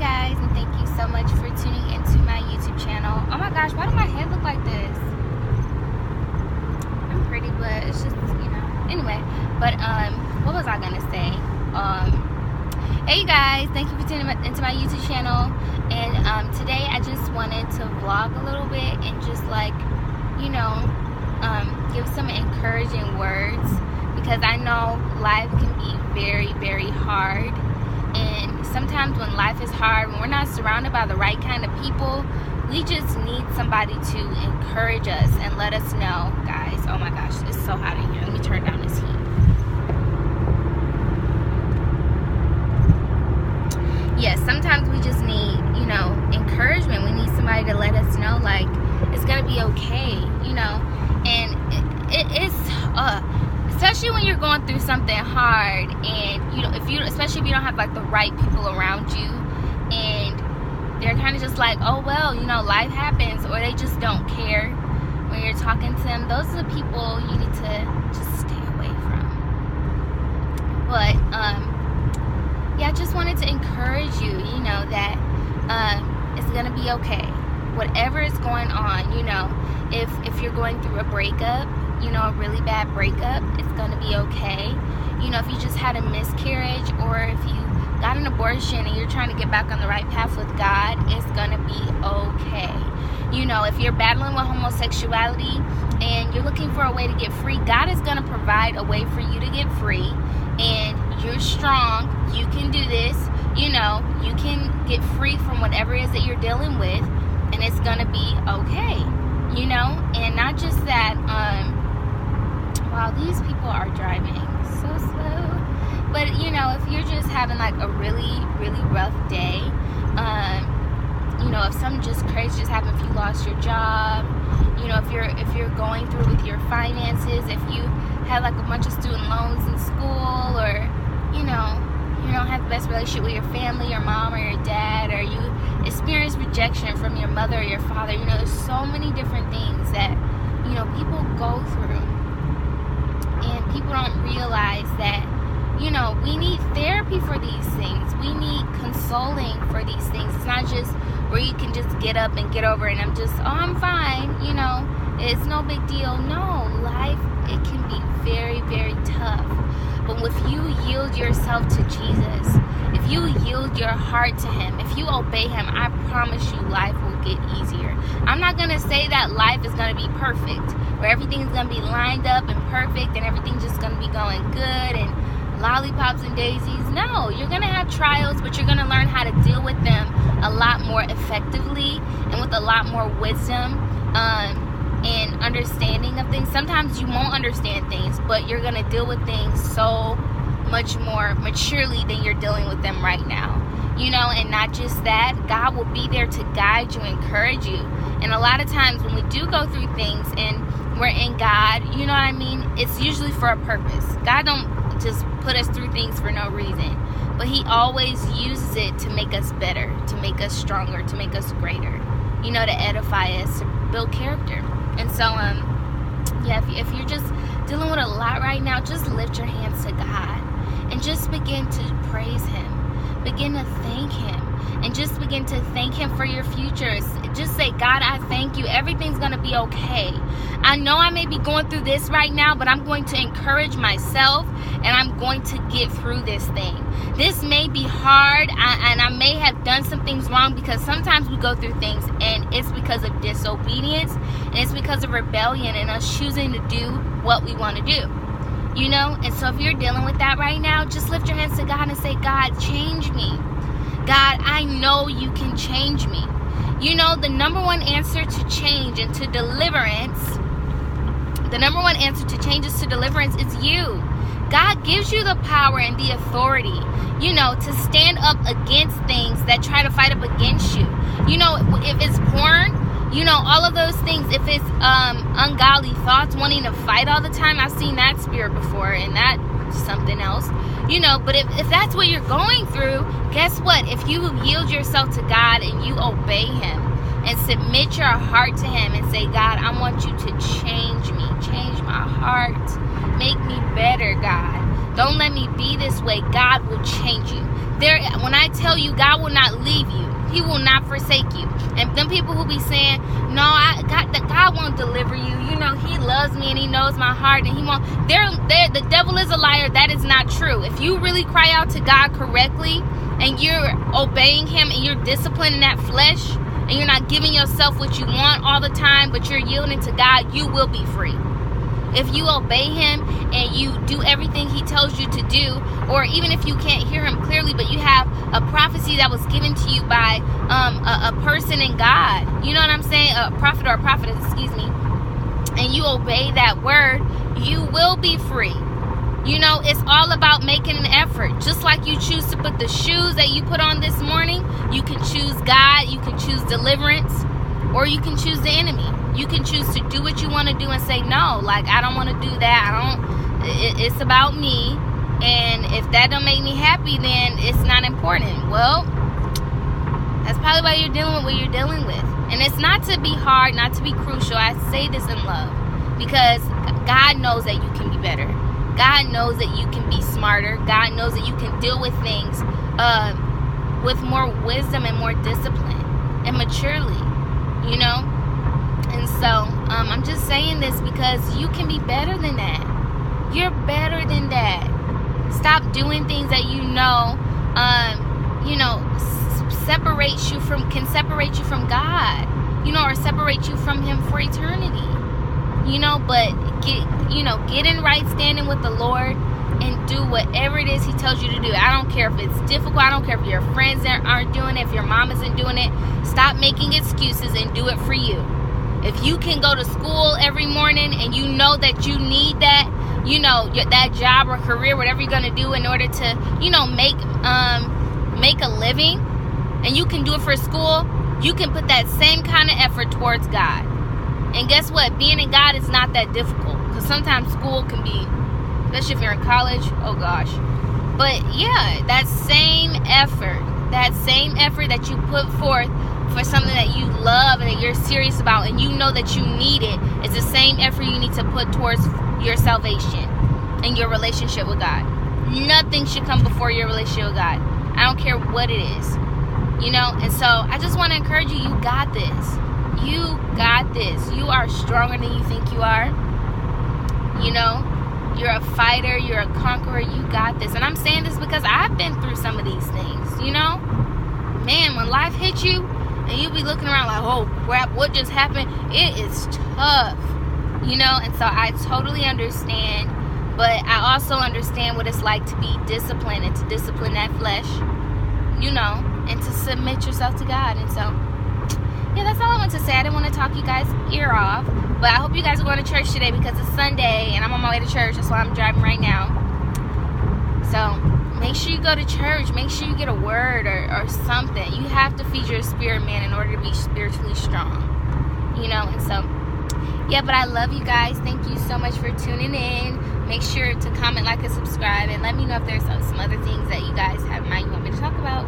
guys, and thank you so much for tuning into my YouTube channel. Oh my gosh, why do my head look like this? I'm pretty, but it's just, anyway. But what was I gonna say? Hey guys, thank you for tuning into my YouTube channel. And today I just wanted to vlog a little bit and just give some encouraging words, because I know life can be very, very hard. And sometimes when life is hard, when we're not surrounded by the right kind of people, we just need somebody to encourage us and let us know, guys, oh my gosh, it's so hot in here. Let me turn down this heat. Yes, sometimes we just need, encouragement. We need somebody to let us know, like, it's going to be okay, and it's, especially when you're going through something hard, and especially if you don't have like the right people around you, and they're kind of just like, oh well, life happens, or they just don't care when you're talking to them. Those are the people you need to just stay away from. But yeah, I just wanted to encourage you, that it's gonna be okay, whatever is going on. If you're going through a breakup, a really bad breakup, it's gonna be okay. If you just had a miscarriage, or if you got an abortion and you're trying to get back on the right path with God, it's gonna be okay. If you're battling with homosexuality and you're looking for a way to get free, God is gonna provide a way for you to get free. And you're strong, you can do this, you can get free from whatever it is that you're dealing with, and it's gonna be okay. And not just that, wow, these people are driving so slow. But if you're just having like a really, really rough day, if something just crazy just happened, if you lost your job, if you're going through with your finances, if you have like a bunch of student loans in school, or you don't have the best relationship with your family, your mom or your dad, or you experience rejection from your mother or your father, there's so many different things that people go through, and people don't realize that we need therapy for these things. We need consoling for these things. It's not just where you can just get up and get over it, and I'm fine, it's no big deal. No, life, it can be very, very tough. But if you yield yourself to Jesus, if you yield your heart to Him, if you obey Him, I promise you life will get easier. I'm not going to say that life is going to be perfect, where everything's going to be lined up and perfect and everything's just going to be going good and lollipops and daisies. No, you're going to have trials, but you're going to learn how to deal with them a lot more effectively and with a lot more wisdom and understanding of things. Sometimes you won't understand things, but you're going to deal with things so much more maturely than you're dealing with them right now. And not just that, God will be there to guide you, encourage you. And a lot of times when we do go through things and we're in God, it's usually for a purpose. God don't just put us through things for no reason, but He always uses it to make us better, to make us stronger, to make us greater, to edify us, to build character. And so yeah, if you're just dealing with a lot right now, just lift your hands to God and just begin to praise Him, begin to thank Him, and just begin to thank Him for your futures. Just say, God, I thank you. Everything's going to be okay. I know I may be going through this right now, but I'm going to encourage myself, and I'm going to get through this thing. This may be hard, and I may have done some things wrong, because sometimes we go through things, and it's because of disobedience, and it's because of rebellion, and us choosing to do what we want to do. And so if you're dealing with that right now, just lift your hands to God and say, God, change me. God, I know you can change me. The number one answer to change and to deliverance, the number one answer to change is to deliverance is you. God gives you the power and the authority, to stand up against things that try to fight up against you. If it's porn, all of those things, if it's ungodly thoughts, wanting to fight all the time, I've seen that spirit before, and that's something else. But if that's what you're going through, guess what? If you yield yourself to God and you obey Him and submit your heart to Him and say, God, I want you to change me, change my heart, make me better, God. Don't let me be this way. God will change you. When I tell you, God will not leave you. He will not forsake you. And them people who be saying, no, God won't deliver you. You know, he loves me and he knows my heart and he won't. The devil is a liar. That is not true. If you really cry out to God correctly and you're obeying him and you're disciplining that flesh and you're not giving yourself what you want all the time, but you're yielding to God, you will be free. If you obey him and you do everything he tells you to do, or even if you can't hear him clearly, but you have a prophecy that was given to you by a person in God, you know what I'm saying? A prophet or a prophetess, excuse me, and you obey that word, you will be free. You know, it's all about making an effort. Just like you choose to put the shoes that you put on this morning, you can choose God, you can choose deliverance, or you can choose the enemy. You can choose to do what you want to do and say, no, like, I don't want to do that. It's about me. And if that don't make me happy, then it's not important. Well, that's probably why you're dealing with what you're dealing with. And it's not to be hard, not to be crucial. I say this in love because God knows that you can be better. God knows that you can be smarter. God knows that you can deal with things with more wisdom and more discipline and maturely, you know? And so I'm just saying this because you can be better than that. You're better than that. Stop doing things that can separate you from God, you know, or separate you from him for eternity, you know. But get in right standing with the Lord and do whatever it is he tells you to do. I don't care if it's difficult. I don't care if your friends aren't doing it, if your mom isn't doing it. Stop making excuses and do it for you. If you can go to school every morning and you know that you need that, you know, that job or career, whatever you're going to do in order to, you know, make a living, and you can do it for school, you can put that same kind of effort towards God. And guess what? Being in God is not that difficult, because sometimes school can be, especially if you're in college, oh gosh. But yeah, that same effort that you put forth for something that you love and that you're serious about and you know that you need it, is the same effort you need to put towards your salvation and your relationship with God. Nothing should come before your relationship with God. I don't care what it is, you know. And so I just want to encourage you, you got this. You got this. You are stronger than you think you are. You know, you're a fighter, you're a conqueror, you got this. And I'm saying this because I've been through some of these things, you know. Man, when life hits you and you be looking around like, oh crap, what just happened? It is tough, you know. And so I totally understand, but I also understand what it's like to be disciplined and to discipline that flesh, you know, and to submit yourself to God. And so, yeah, that's all I want to say. I didn't want to talk you guys' ear off, but I hope you guys are going to church today because it's Sunday and I'm on my way to church. That's why I'm driving right now. So make sure you go to church. Make sure you get a word or something. You have to feed your spirit, man, in order to be spiritually strong, you know. And so, yeah, but I love you guys. Thank you so much for tuning in. Make sure to comment, like, and subscribe, and let me know if there's some other things that you guys have in mind you want me to talk about.